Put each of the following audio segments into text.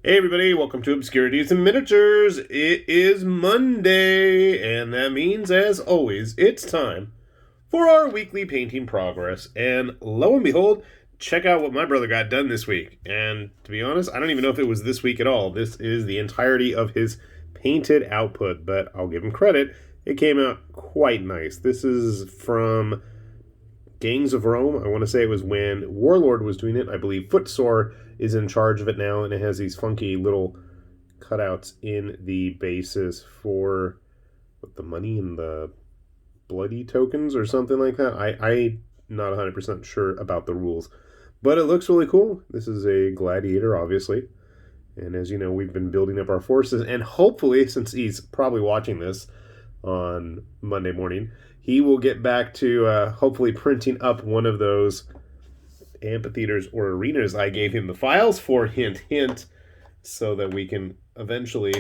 Hey everybody, welcome to Obscurities and Miniatures. It is Monday, and that means, as always, it's time for our weekly painting progress. And lo and behold, check out what my brother got done this week. And to be honest, I don't even know if it was this week at all. This is the entirety of his painted output, but I'll give him credit. It came out quite nice. This is from Gangs of Rome. I want to say it was when Warlord was doing it. I believe Footsore is in charge of it now, and it has these funky little cutouts in the bases for the money and the bloody tokens or something like that. I'm not 100% sure about the rules, but it looks really cool. This is a gladiator, obviously. And as you know, we've been building up our forces, and hopefully, since he's probably watching this on Monday morning, he will get back to hopefully printing up one of those amphitheaters or arenas I gave him the files for, hint, hint, so that we can eventually,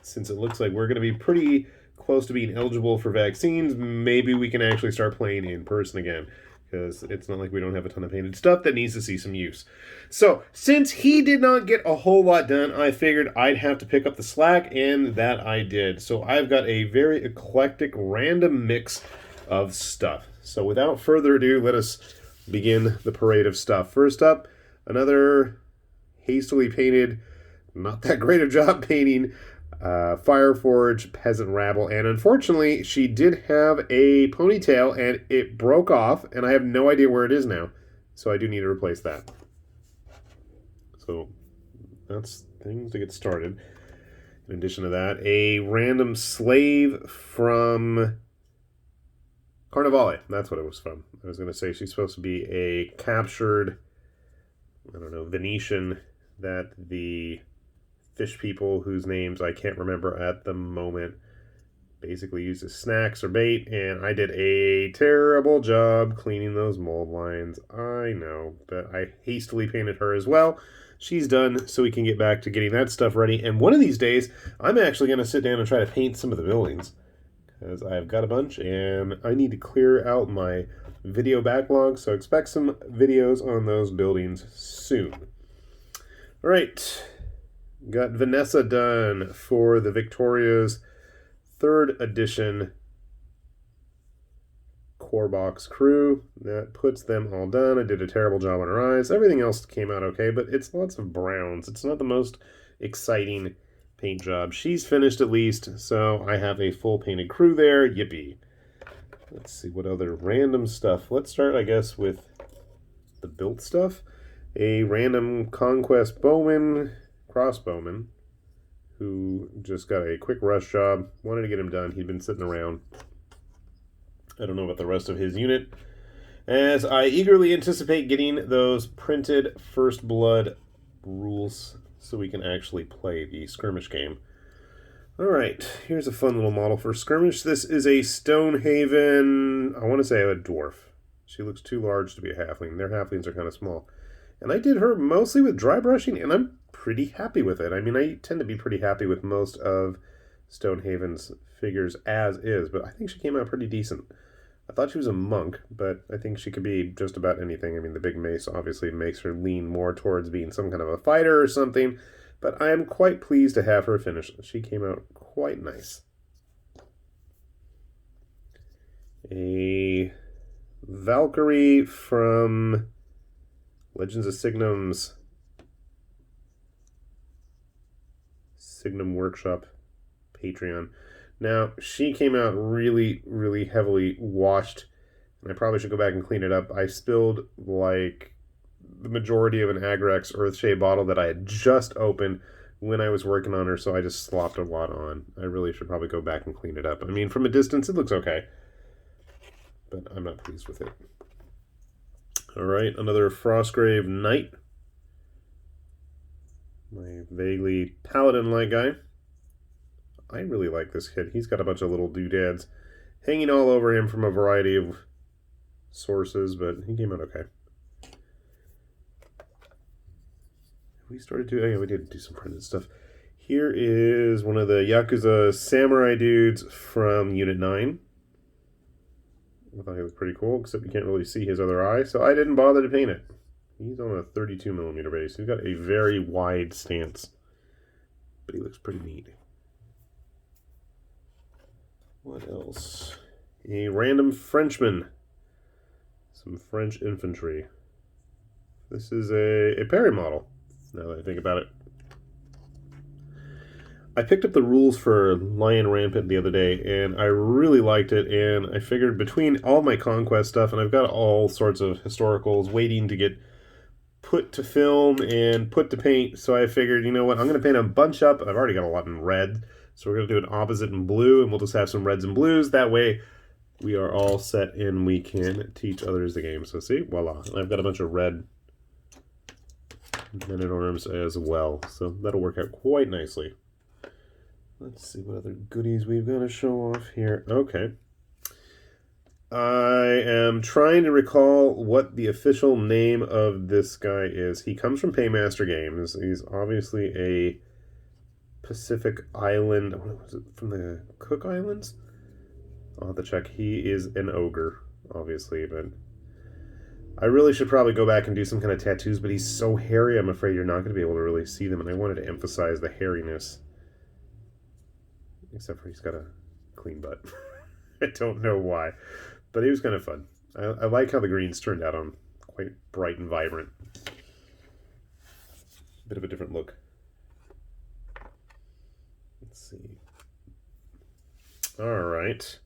since it looks like we're going to be pretty close to being eligible for vaccines, maybe we can actually start playing in person again, because it's not like we don't have a ton of painted stuff that needs to see some use. So, since he did not get a whole lot done, I figured I'd have to pick up the slack, and that I did. So I've got a very eclectic, random mix of stuff. So without further ado, let us begin the parade of stuff. First up, another hastily painted, not that great of job painting, Fireforge peasant rabble, and unfortunately she did have a ponytail and it broke off, and I have no idea where it is now, so I do need to replace that. So that's things to get started. In addition to that, a random slave from Carnivale. That's what it was from. I was going to say she's supposed to be a captured, I don't know, Venetian that the fish people, whose names I can't remember at the moment, basically used as snacks or bait, and I did a terrible job cleaning those mold lines. I know, but I hastily painted her as well. She's done, so we can get back to getting that stuff ready, and one of these days, I'm actually going to sit down and try to paint some of the buildings, because I've got a bunch, and I need to clear out my video backlog, so expect some videos on those buildings soon. All right. Got Vanessa done for the Victoria's 3rd edition core box crew. That puts them all done. I did a terrible job on her eyes. Everything else came out okay, but it's lots of browns. It's not the most exciting paint job. She's finished at least, so I have a full painted crew there. Yippee. Let's see what other random stuff. Let's start, I guess, with the built stuff. A random Conquest Bowman, crossbowman, who just got a quick rush job. Wanted to get him done. He'd been sitting around. I don't know about the rest of his unit, as I eagerly anticipate getting those printed First Blood rules so we can actually play the skirmish game. Alright, here's a fun little model for skirmish. This is a Stonehaven, I want to say a dwarf. She looks too large to be a halfling. Their halflings are kind of small. And I did her mostly with dry brushing, and I'm pretty happy with it. I mean, I tend to be pretty happy with most of Stonehaven's figures as is, but I think she came out pretty decent. I thought she was a monk, but I think she could be just about anything. I mean, the big mace obviously makes her lean more towards being some kind of a fighter or something, but I am quite pleased to have her finished. She came out quite nice. A Valkyrie from Legends of Signum's Signum Workshop Patreon. Now, she came out really, really heavily washed, and I probably should go back and clean it up. I spilled, like, the majority of an Agrax Earthshade bottle that I had just opened when I was working on her, so I just slopped a lot on. I really should probably go back and clean it up. I mean, from a distance, it looks okay, but I'm not pleased with it. Alright, another Frostgrave Knight. My vaguely paladin-like guy. I really like this kid. He's got a bunch of little doodads hanging all over him from a variety of sources, but he came out okay. We started to... yeah, we did do some printed stuff. Here is one of the Yakuza samurai dudes from Unit 9. I thought he was pretty cool, except you can't really see his other eye, so I didn't bother to paint it. He's on a 32mm base. He's got a very wide stance, but he looks pretty neat. What else? A random Frenchman. Some French infantry. This is a parry model, now that I think about it. I picked up the rules for Lion Rampant the other day, and I really liked it, and I figured between all my conquest stuff, and I've got all sorts of historicals waiting to get put to film and put to paint, so I figured, you know what, I'm going to paint a bunch up. I've already got a lot in red, so we're going to do an opposite in blue, and we'll just have some reds and blues. That way, we are all set and we can teach others the game. So see, voila. And I've got a bunch of red men-at-arms as well, so that'll work out quite nicely. Let's see what other goodies we've got to show off here. Okay. I am trying to recall what the official name of this guy is. He comes from Paymaster Games. He's obviously a Pacific Island. What was it? From the Cook Islands? I'll have to check. He is an ogre, obviously, but I really should probably go back and do some kind of tattoos, but he's so hairy, I'm afraid you're not going to be able to really see them, and I wanted to emphasize the hairiness. Except for he's got a clean butt. I don't know why. But he was kind of fun. I like how the greens turned out on quite bright and vibrant. Bit of a different look. Let's see. Alright.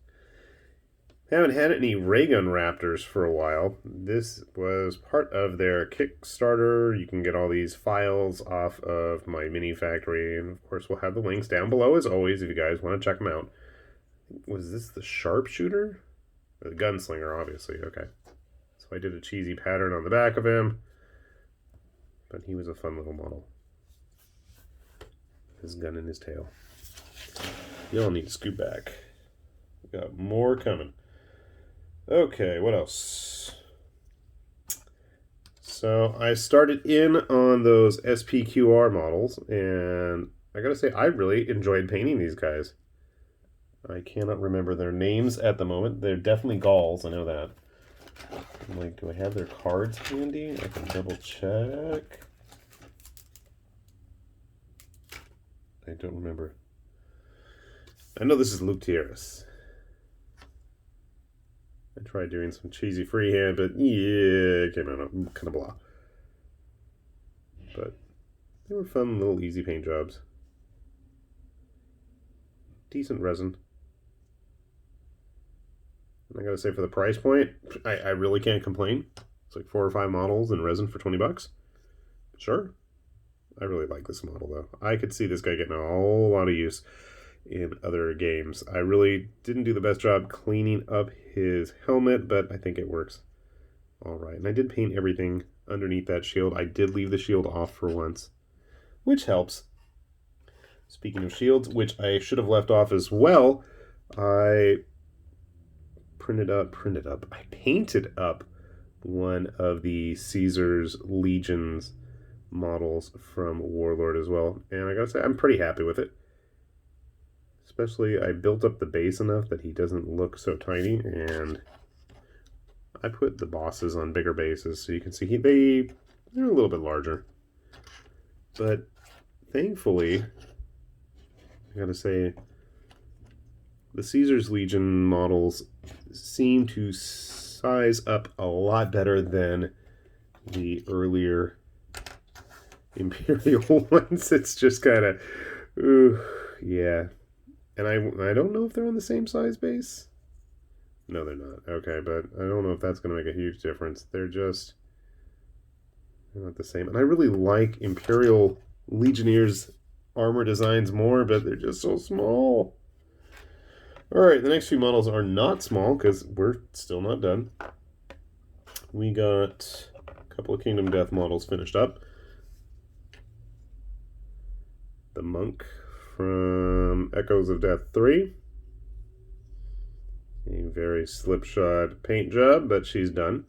Haven't had any raygun raptors for a while. This was part of their Kickstarter. You can get all these files off of my mini factory, and of course we'll have the links down below as always if you guys want to check them out. Was this the sharpshooter? The gunslinger, obviously. Okay. So I did a cheesy pattern on the back of him, but he was a fun little model. His gun in his tail. Y'all need to scoot back. We got more coming. Okay, what else? So I started in on those spqr models, and I gotta say, I really enjoyed painting these guys. I cannot remember their names at the moment. They're definitely Gauls, I know that. I'm like, do I have their cards handy? I can double check. I don't remember. I know this is Luctierus. I tried doing some cheesy freehand, but yeah, it came out kind of blah. But they were fun little easy paint jobs. Decent resin. And I gotta say, for the price point, I really can't complain. It's like 4 or 5 models in resin for 20 bucks. Sure. I really like this model, though. I could see this guy getting a whole lot of use in other games. I really didn't do the best job cleaning up his helmet, but I think it works all right. And I did paint everything underneath that shield. I did leave the shield off for once, which helps. Speaking of shields, which I should have left off as well, I I painted up one of the Caesar's Legions models from Warlord as well, and I gotta say, I'm pretty happy with it. Especially, I built up the base enough that he doesn't look so tiny, and I put the bosses on bigger bases, so you can see they're a little bit larger. But thankfully, I gotta say, the Caesar's Legion models seem to size up a lot better than the earlier Imperial ones. It's just kind of, yeah. And I don't know if they're on the same size base. No, they're not. Okay, but I don't know if that's going to make a huge difference. They're not the same. And I really like Imperial Legionnaires armor designs more, but they're just so small. Alright, the next few models are not small because we're still not done. We got a couple of Kingdom Death models finished up. The Monk from Echoes of Death 3. A very slipshod paint job, but she's done.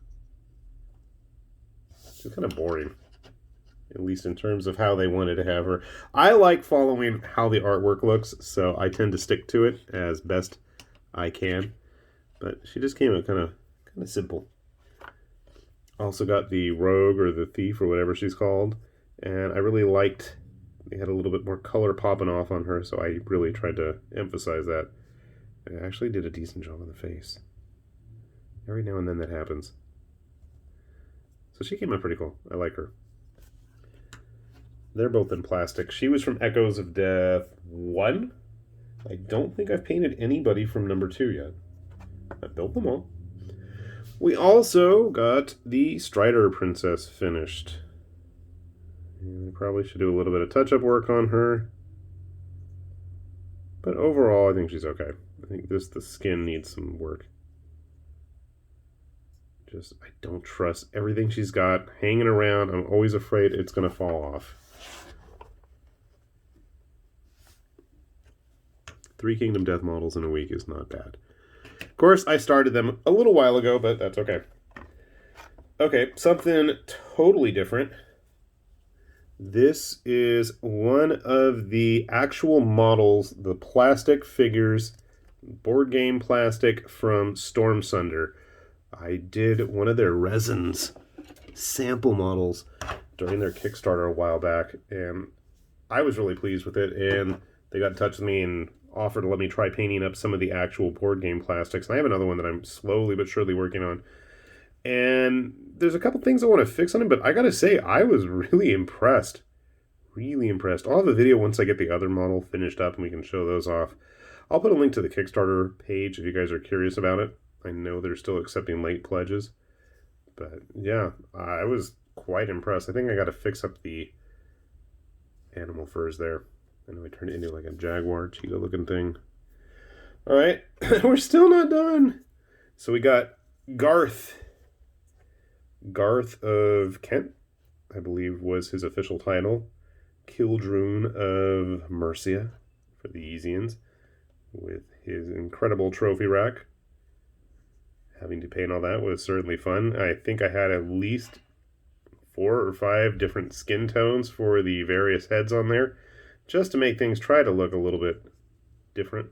She's kind of boring, at least in terms of how they wanted to have her. I like following how the artwork looks, so I tend to stick to it as best I can. But she just came out kind of simple. Also got the rogue or the thief or whatever she's called. And I really liked, they had a little bit more color popping off on her, so I really tried to emphasize that. I actually did a decent job on the face. Every now and then that happens. So she came out pretty cool. I like her. They're both in plastic. She was from Echoes of Death 1. I don't think I've painted anybody from number 2 yet. I built them all. We also got the Strider Princess finished. And I probably should do a little bit of touch-up work on her. But overall, I think she's okay. I think the skin needs some work. I don't trust everything she's got hanging around. I'm always afraid it's going to fall off. 3 Kingdom Death models in a week is not bad. Of course, I started them a little while ago, but that's okay. Okay, something totally different. This is one of the actual models, the plastic figures, board game plastic from Storm Sunder. I did one of their resins sample models during their Kickstarter a while back, and I was really pleased with it, and they got in touch with me and offered to let me try painting up some of the actual board game plastics. And I have another one that I'm slowly but surely working on. And there's a couple things I want to fix on it, but I gotta say, I was really impressed. Really impressed. I'll have a video once I get the other model finished up and we can show those off. I'll put a link to the Kickstarter page if you guys are curious about it. I know they're still accepting late pledges. But yeah, I was quite impressed. I think I got to fix up the animal furs there. I know I turned it into like a jaguar, cheetah looking thing. Alright, we're still not done. So we got Garth. Garth of Kent, I believe was his official title. Kildrune of Mercia for the Easians, with his incredible trophy rack. Having to paint all that was certainly fun. I think I had at least 4 or 5 different skin tones for the various heads on there, just to make things try to look a little bit different.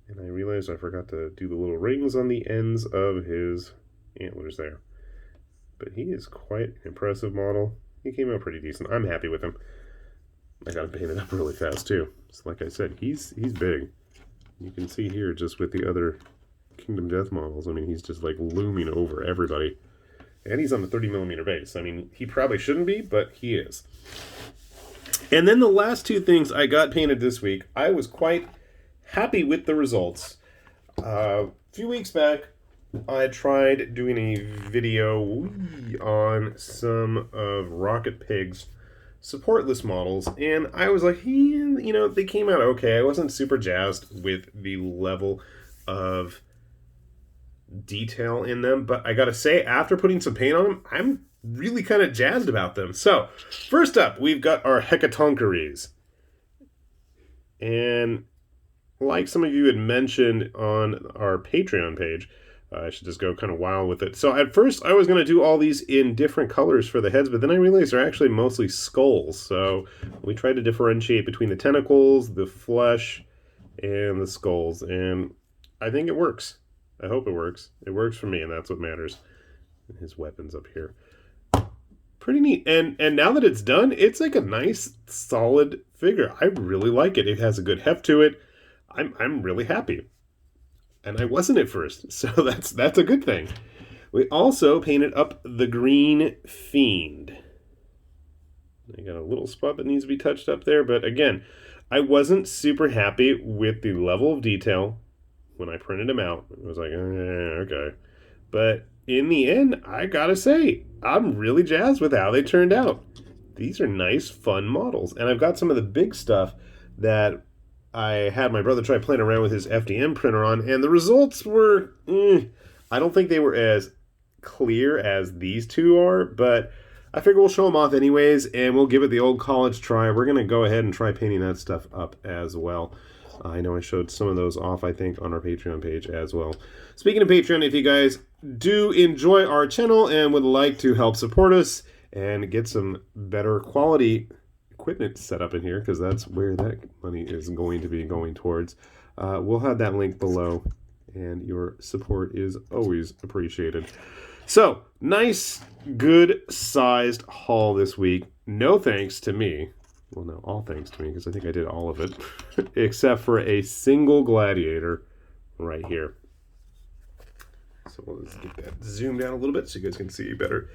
And I realized I forgot to do the little rings on the ends of his antlers there. But he is quite an impressive model. He came out pretty decent. I'm happy with him. I got him painted up really fast too. So like I said, he's big. You can see here just with the other Kingdom Death models. I mean, he's just like looming over everybody. And he's on the 30mm base. I mean, he probably shouldn't be, but he is. And then the last 2 things I got painted this week, I was quite happy with the results. A few weeks back, I tried doing a video on some of Rocket Pig's supportless models, and I was like, you know, they came out okay. I wasn't super jazzed with the level of detail in them, but I gotta say, after putting some paint on them, I'm really kind of jazzed about them. So, first up, we've got our Hecatoncheires. And like some of you had mentioned on our Patreon page, I should just go kind of wild with it. So at first I was going to do all these in different colors for the heads, but then I realized they're actually mostly skulls. So we tried to differentiate between the tentacles, the flesh, and the skulls. And I think it works. I hope it works. It works for me, and that's what matters. His weapons up here. Pretty neat. And now that it's done, it's like a nice, solid figure. I really like it. It has a good heft to it. I'm really happy. And I wasn't at first, so that's a good thing. We also painted up the Green Fiend. I got a little spot that needs to be touched up there, but again, I wasn't super happy with the level of detail when I printed him out. It was like, okay. But in the end, I gotta say, I'm really jazzed with how they turned out. These are nice, fun models. And I've got some of the big stuff that I had my brother try playing around with his FDM printer on, and the results were, I don't think they were as clear as these 2 are, but I figure we'll show them off anyways, and we'll give it the old college try. We're going to go ahead and try painting that stuff up as well. I know I showed some of those off, I think, on our Patreon page as well. Speaking of Patreon, if you guys do enjoy our channel and would like to help support us and get some better quality equipment set up in here, because that's where that money is going to be going towards, we'll have that link below, and your support is always appreciated. So, nice, good-sized haul this week. No thanks to me. Well, no, all thanks to me, because I think I did all of it. Except for a single gladiator right here. So let's get that zoomed out a little bit so you guys can see better.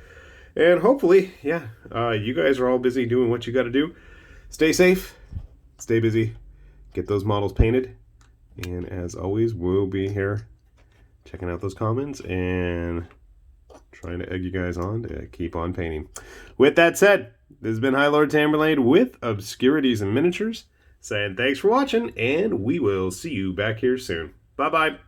And hopefully, yeah, you guys are all busy doing what you got to do. Stay safe, stay busy, get those models painted. And as always, we'll be here checking out those comments and trying to egg you guys on to keep on painting. With that said, this has been High Lord Tamberlane with Obscurities and Miniatures, saying thanks for watching, and we will see you back here soon. Bye-bye.